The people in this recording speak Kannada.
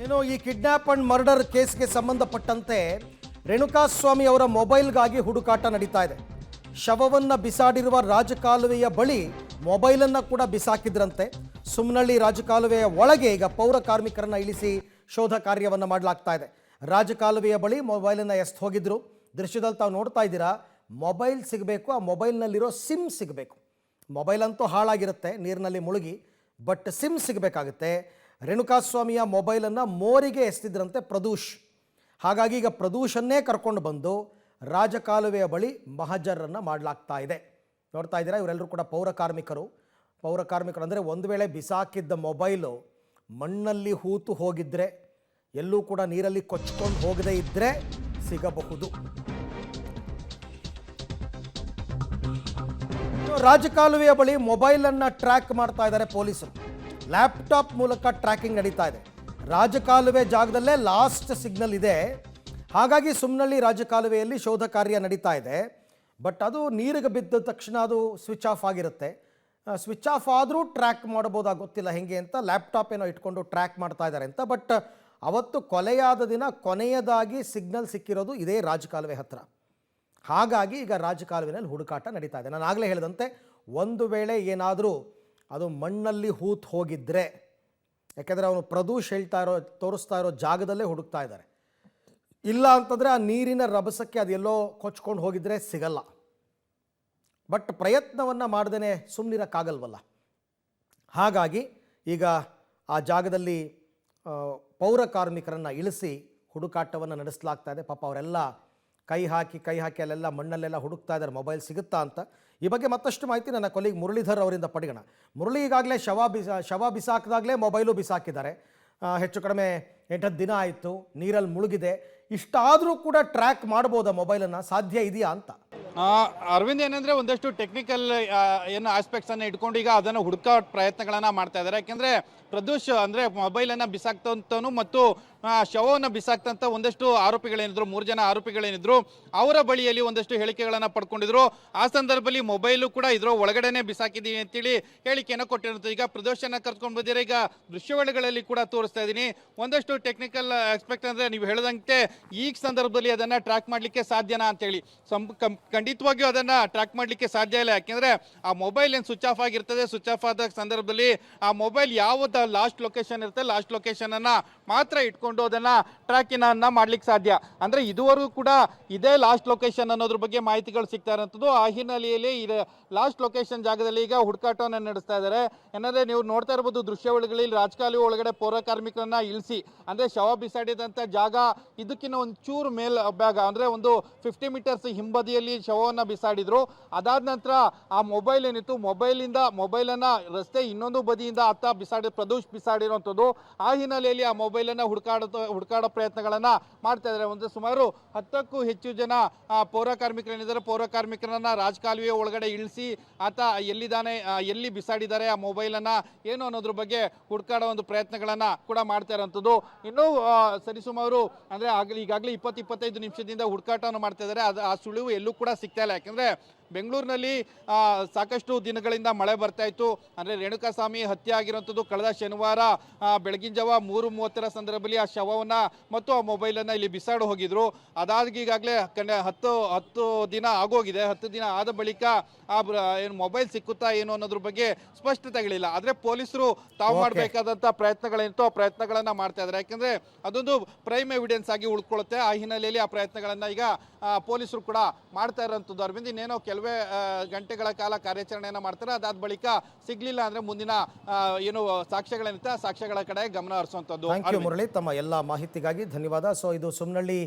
ಇನ್ನು ಈ ಕಿಡ್ನಾಪ್ ಅಂಡ್ ಮರ್ಡರ್ ಕೇಸ್ಗೆ ಸಂಬಂಧಪಟ್ಟಂತೆ ರೇಣುಕಾಸ್ವಾಮಿ ಅವರ ಮೊಬೈಲ್ಗಾಗಿ ಹುಡುಕಾಟ ನಡೀತಾ ಇದೆ. ಶವವನ್ನು ಬಿಸಾಡಿರುವ ರಾಜಕಾಲುವೆಯ ಬಳಿ ಮೊಬೈಲನ್ನು ಕೂಡ ಬಿಸಾಕಿದ್ರಂತೆ. ಸುಮ್ನಹಳ್ಳಿ ರಾಜಕಾಲುವೆಯ ಒಳಗೆ ಈಗ ಪೌರ ಕಾರ್ಮಿಕರನ್ನು ಇಳಿಸಿ ಶೋಧ ಕಾರ್ಯವನ್ನು ಮಾಡಲಾಗ್ತಾ ಇದೆ. ರಾಜಕಾಲುವೆಯ ಬಳಿ ಮೊಬೈಲನ್ನು ಎಸ್ದು ಹೋಗಿದ್ರು. ದೃಶ್ಯದಲ್ಲಿ ತಾವು ನೋಡ್ತಾ ಇದ್ದೀರಾ, ಮೊಬೈಲ್ ಸಿಗಬೇಕು, ಆ ಮೊಬೈಲ್ನಲ್ಲಿರೋ ಸಿಮ್ ಸಿಗಬೇಕು. ಮೊಬೈಲ್ ಅಂತೂ ಹಾಳಾಗಿರುತ್ತೆ ನೀರಿನಲ್ಲಿ ಮುಳುಗಿ, ಬಟ್ ಸಿಮ್ ಸಿಗಬೇಕಾಗುತ್ತೆ. ರೇಣುಕಾಸ್ವಾಮಿಯ ಮೊಬೈಲನ್ನು ಮೋರಿಗೆ ಎಸ್ತಿದ್ರಂತೆ ಪ್ರದೂಷ್. ಹಾಗಾಗಿ ಈಗ ಪ್ರದೂಷನ್ನೇ ಕರ್ಕೊಂಡು ಬಂದು ರಾಜಕಾಲುವೆಯ ಬಳಿ ಮಹಜರನ್ನು ಮಾಡಲಾಗ್ತಾ ಇದೆ. ನೋಡ್ತಾ ಇದ್ದೀರಾ, ಇವರೆಲ್ಲರೂ ಕೂಡ ಪೌರ ಕಾರ್ಮಿಕರು ಅಂದರೆ ಒಂದು ವೇಳೆ ಬಿಸಾಕಿದ್ದ ಮೊಬೈಲು ಮಣ್ಣಲ್ಲಿ ಹೂತು ಹೋಗಿದ್ರೆ, ಎಲ್ಲೂ ಕೂಡ ನೀರಲ್ಲಿ ಕೊಚ್ಕೊಂಡು ಹೋಗದೇ ಇದ್ದರೆ ಸಿಗಬಹುದು. ರಾಜಕಾಲುವೆಯ ಬಳಿ ಮೊಬೈಲನ್ನು ಟ್ರ್ಯಾಕ್ ಮಾಡ್ತಾ ಇದ್ದಾರೆ ಪೊಲೀಸರು. ಲ್ಯಾಪ್ಟಾಪ್ ಮೂಲಕ ಟ್ರ್ಯಾಕಿಂಗ್ ನಡೀತಾ ಇದೆ. ರಾಜಕಾಲುವೆ ಜಾಗದಲ್ಲೇ ಲಾಸ್ಟ್ ಸಿಗ್ನಲ್ ಇದೆ. ಹಾಗಾಗಿ ಸುಮ್ನಹಳ್ಳಿ ರಾಜಕಾಲುವೆಯಲ್ಲಿ ಶೋಧ ಕಾರ್ಯ ನಡೀತಾ ಇದೆ. ಬಟ್ ಅದು ನೀರಿಗೆ ಬಿದ್ದ ತಕ್ಷಣ ಅದು ಸ್ವಿಚ್ ಆಫ್ ಆಗಿರುತ್ತೆ. ಸ್ವಿಚ್ ಆಫ್ ಆದರೂ ಟ್ರ್ಯಾಕ್ ಮಾಡ್ಬೋದಾಗ ಗೊತ್ತಿಲ್ಲ ಹೆಂಗೆ ಅಂತ. ಲ್ಯಾಪ್ಟಾಪ್ ಏನೋ ಇಟ್ಕೊಂಡು ಟ್ರ್ಯಾಕ್ ಮಾಡ್ತಾ ಇದ್ದಾರೆ ಅಂತ. ಬಟ್ ಅವತ್ತು ಕೊಲೆಯಾದ ದಿನ ಕೊನೆಯದಾಗಿ ಸಿಗ್ನಲ್ ಸಿಕ್ಕಿರೋದು ಇದೇ ರಾಜಕಾಲುವೆ ಹತ್ತಿರ. ಹಾಗಾಗಿ ಈಗ ರಾಜಕಾಲುವೆನಲ್ಲಿ ಹುಡುಕಾಟ ನಡೀತಾ ಇದೆ. ನಾನು ಆಗಲೇ ಹೇಳಿದಂತೆ, ಒಂದು ವೇಳೆ ಏನಾದರೂ ಅದು ಮಣ್ಣಲ್ಲಿ ಹೂತು ಹೋಗಿದ್ದರೆ, ಯಾಕೆಂದರೆ ಅವನು ಪ್ರದೂಷ್ ತೋರಿಸ್ತಾ ಇರೋ ಜಾಗದಲ್ಲೇ ಹುಡುಕ್ತಾ ಇದ್ದಾರೆ. ಇಲ್ಲ ಅಂತಂದರೆ ಆ ನೀರಿನ ರಭಸಕ್ಕೆ ಅದೆಲ್ಲೋ ಕೊಚ್ಕೊಂಡು ಹೋಗಿದ್ರೆ ಸಿಗಲ್ಲ. ಬಟ್ ಪ್ರಯತ್ನವನ್ನು ಮಾಡ್ದೇ ಸುಮ್ಮನಿರೋಕ್ಕಾಗಲ್ವಲ್ಲ. ಹಾಗಾಗಿ ಈಗ ಆ ಜಾಗದಲ್ಲಿ ಪೌರ ಕಾರ್ಮಿಕರನ್ನು ಇಳಿಸಿ ಹುಡುಕಾಟವನ್ನು ನಡೆಸಲಾಗ್ತಾ ಇದೆ. ಪಾಪ ಅವರೆಲ್ಲ ಕೈ ಹಾಕಿ ಅಲ್ಲೆಲ್ಲ ಮಣ್ಣಲ್ಲೆಲ್ಲ ಹುಡುಕ್ತಾ ಇದ್ದಾರೆ ಮೊಬೈಲ್ ಸಿಗುತ್ತಾ ಅಂತ. ಈ ಬಗ್ಗೆ ಮತ್ತಷ್ಟು ಮಾಹಿತಿ ನನ್ನ ಕೊಲೀಗ್ ಮುರಳೀಧರ್ ಅವರಿಂದ ಪಡೆಯೋಣ. ಮುರಳಿ, ಈಗಾಗಲೇ ಶವ ಬಿಸಾಕಿದಾಗಲೇ ಮೊಬೈಲು ಬಿಸಾಕಿದ್ದಾರೆ. ಹೆಚ್ಚು ಕಡಿಮೆ 8 ದಿನ ಆಯಿತು, ನೀರಲ್ಲಿ ಮುಳುಗಿದೆ. ಇಷ್ಟಾದರೂ ಕೂಡ ಟ್ರ್ಯಾಕ್ ಮಾಡ್ಬೋದಾ ಮೊಬೈಲನ್ನು? ಸಾಧ್ಯ ಇದೆಯಾ ಅಂತ? ಅರವಿಂದ್, ಏನಂದ್ರೆ ಒಂದಷ್ಟು ಟೆಕ್ನಿಕಲ್ ಏನು ಆಸ್ಪೆಕ್ಟ್ಸ್ ಅನ್ನ ಇಟ್ಕೊಂಡು ಈಗ ಅದನ್ನು ಹುಡುಕೋ ಪ್ರಯತ್ನಗಳನ್ನ ಮಾಡ್ತಾ ಇದ್ದಾರೆ. ಯಾಕೆಂದ್ರೆ ಪ್ರದೂಷ್ ಅಂದ್ರೆ ಮೊಬೈಲ್ ಅನ್ನ ಬಿಸಾಕ್ತಂತನು ಮತ್ತು ಶವವನ್ನು ಬಿಸಾಕ್ತಂತ ಒಂದಷ್ಟು ಆರೋಪಿಗಳೇನಿದ್ರು, 3 ಜನ ಆರೋಪಿಗಳೇನಿದ್ರು, ಅವರ ಬಳಿಯಲ್ಲಿ ಒಂದಷ್ಟು ಹೇಳಿಕೆಗಳನ್ನ ಪಡ್ಕೊಂಡಿದ್ರು. ಆ ಸಂದರ್ಭದಲ್ಲಿ ಮೊಬೈಲು ಕೂಡ ಇದ್ರ ಒಳಗಡೆನೆ ಬಿಸಾಕಿದೀವಿ ಅಂತೇಳಿ ಹೇಳಿಕೆಯನ್ನು ಕೊಟ್ಟಿರುತ್ತೆ. ಈಗ ಪ್ರದೂಷನ್ನ ಕರ್ಕೊಂಡು ಬಂದಿರೋ ಈಗ ದೃಶ್ಯಾವಳಿಗಳಲ್ಲಿ ಕೂಡ ತೋರಿಸ್ತಾ ಇದ್ದೀನಿ. ಒಂದಷ್ಟು ಟೆಕ್ನಿಕಲ್ ಆಸ್ಪೆಕ್ಟ್ ಅಂದ್ರೆ ನೀವು ಹೇಳದಂತೆ ಈ ಸಂದರ್ಭದಲ್ಲಿ ಅದನ್ನ ಟ್ರ್ಯಾಕ್ ಮಾಡ್ಲಿಕ್ಕೆ ಸಾಧ್ಯನಾ ಅಂತೇಳಿ ಖಂಡಿತವಾಗಿಯೂ ಅದನ್ನ ಟ್ರ್ಯಾಕ್ ಮಾಡ್ಲಿಕ್ಕೆ ಸಾಧ್ಯ ಇಲ್ಲ. ಯಾಕೆಂದ್ರೆ ಆ ಮೊಬೈಲ್ ಏನು ಸ್ವಿಚ್ ಆಫ್ ಆಗಿರ್ತದೆ, ಸ್ವಿಚ್ ಆಫ್ ಆದ ಸಂದರ್ಭದಲ್ಲಿ ಆ ಮೊಬೈಲ್ ಯಾವ್ದು ಲಾಸ್ಟ್ ಲೊಕೇಶನ್ ಇರುತ್ತೆ, ಲಾಸ್ಟ್ ಲೊಕೇಶನ್ ಅನ್ನ ಮಾತ್ರ ಇಟ್ಕೊಂಡು ಅದನ್ನ ಟ್ರ್ಯಾಕಿಂಗ್ ಅನ್ನ ಮಾಡ್ಲಿಕ್ಕೆ ಸಾಧ್ಯ. ಅಂದ್ರೆ ಇದುವರೆಗೂ ಕೂಡ ಇದೇ ಲಾಸ್ಟ್ ಲೊಕೇಶನ್ ಅನ್ನೋದ್ರ ಬಗ್ಗೆ ಮಾಹಿತಿಗಳು ಸಿಗ್ತಾ ಇರೋಂಥದ್ದು. ಆ ಹಿನ್ನೆಲೆಯಲ್ಲಿ ಲಾಸ್ಟ್ ಲೊಕೇಶನ್ ಜಾಗದಲ್ಲಿ ಈಗ ಹುಡುಕಾಟವನ್ನು ನಡೆಸ್ತಾ ಇದ್ದಾರೆ. ಏನಂದ್ರೆ ನೀವು ನೋಡ್ತಾ ಇರಬಹುದು ದೃಶ್ಯಾವಳಿಗಳಲ್ಲಿ ರಾಜಕಾಲುವೆ ಒಳಗಡೆ ಪೌರ ಕಾರ್ಮಿಕರನ್ನ ಇಳಿಸಿ, ಅಂದ್ರೆ ಶವ ಬಿಸಾಡಿದಂತ ಜಾಗ ಇದಕ್ಕಿಂತ ಒಂದು ಚೂರು ಭಾಗ ಅಂದ್ರೆ ಒಂದು 50 ಮೀಟರ್ಸ್ ಹಿಂಬದಿಯಲ್ಲಿ ಶವವನ್ನ ಬಿಸಾಡಿದ್ರು. ಅದಾದ ನಂತರ ಆ ಮೊಬೈಲ್ ಏನಿತ್ತು, ಮೊಬೈಲನ್ನ ರಸ್ತೆ ಇನ್ನೊಂದು ಬದಿಯಿಂದ ಪ್ರದೂಷ್ ಬಿಸಾಡಿರುವಂಥದ್ದು. ಆ ಹಿನ್ನೆಲೆಯಲ್ಲಿ ಆ ಮೊಬೈಲನ್ನ ಹುಡುಕಾಡೋ ಪ್ರಯತ್ನಗಳನ್ನ ಮಾಡ್ತಾ ಇದ್ದಾರೆ. ಒಂದು ಸುಮಾರು 10ಕ್ಕೂ ಹೆಚ್ಚು ಜನ ಪೌರ ಕಾರ್ಮಿಕರೇನಿದ್ದಾರೆ, ಪೌರ ಕಾರ್ಮಿಕರನ್ನ ರಾಜಕಾಲುವೆ ಒಳಗಡೆ ಇಳಿಸಿ ಆತ ಎಲ್ಲಿ ಬಿಸಾಡಿದ್ದಾರೆ ಆ ಮೊಬೈಲನ್ನ ಏನು ಅನ್ನೋದ್ರ ಬಗ್ಗೆ ಹುಡುಕಾಡೋ ಒಂದು ಪ್ರಯತ್ನಗಳನ್ನ ಕೂಡ ಮಾಡ್ತಾ ಇರೋಂಥದ್ದು. ಇನ್ನೂ ಸರಿಸುಮಾರು ಅಂದ್ರೆ ಈಗಾಗಲೇ 20-25 ನಿಮಿಷದಿಂದ ಹುಡುಕಾಟವನ್ನು ಮಾಡ್ತಾ ಇದ್ದಾರೆ. ಆ ಸುಳಿವು ಎಲ್ಲೂ ಕೂಡ ಸಿಗ್ತಾ ಇಲ್ಲ. ಯಾಕಂದ್ರೆ ಬೆಂಗಳೂರಿನಲ್ಲಿ ಸಾಕಷ್ಟು ದಿನಗಳಿಂದ ಮಳೆ ಬರ್ತಾ ಇತ್ತು. ಅಂದರೆ ರೇಣುಕಾಸ್ವಾಮಿ ಹತ್ಯೆ ಆಗಿರುವಂಥದ್ದು ಕಳೆದ ಶನಿವಾರ ಬೆಳಗಿನ ಜಾವ 3:30 ಸಂದರ್ಭದಲ್ಲಿ ಆ ಶವವನ್ನು ಮತ್ತು ಆ ಮೊಬೈಲನ್ನು ಇಲ್ಲಿ ಬಿಸಾಡು ಹೋಗಿದ್ರು. ಅದಾಗಿ ಈಗಾಗಲೇ 10 ದಿನ ಆಗೋಗಿದೆ. 10 ದಿನ ಆದ ಬಳಿಕ ಆ ಏನು ಮೊಬೈಲ್ ಸಿಕ್ಕುತ್ತಾ ಏನು ಅನ್ನೋದ್ರ ಬಗ್ಗೆ ಸ್ಪಷ್ಟತೆಗಳಿಲ್ಲ. ಆದರೆ ಪೊಲೀಸರು ತಾವು ಮಾಡಬೇಕಾದಂಥ ಪ್ರಯತ್ನಗಳೇನಿತ್ತು ಆ ಪ್ರಯತ್ನಗಳನ್ನು ಮಾಡ್ತಾ ಇದ್ದಾರೆ. ಯಾಕೆಂದರೆ ಅದೊಂದು ಪ್ರೈಮ್ ಎವಿಡೆನ್ಸ್ ಆಗಿ ಉಳ್ಕೊಳ್ಳುತ್ತೆ. ಆ ಹಿನ್ನೆಲೆಯಲ್ಲಿ ಆ ಪ್ರಯತ್ನಗಳನ್ನು ಈಗ ಪೊಲೀಸರು ಕೂಡ ಮಾಡ್ತಾ ಇರೋಂಥದ್ದು. ಅರವಿಂದ್, ಇನ್ನೇನೋ ಕೆಲವೇ ಗಂಟೆಗಳ ಕಾಲ ಕಾರ್ಯಾಚರಣೆಯನ್ನು ಮಾಡ್ತಾರೆ. ಅದಾದ ಬಳಿಕ ಸಿಗ್ಲಿಲ್ಲ ಅಂದ್ರೆ ಮುಂದಿನ ಏನು ಸಾಕ್ಷ್ಯಗಳೇನಿರುತ್ತೆ ಆ ಸಾಕ್ಷ್ಯಗಳ ಕಡೆ ಗಮನ ಹರಿಸುವಂಥದ್ದು. ಮುರಳಿ, ತಮ್ಮ ಎಲ್ಲ ಮಾಹಿತಿಗಾಗಿ ಧನ್ಯವಾದ. ಸೊ ಇದು ಸುಮ್ನಹಳ್ಳಿ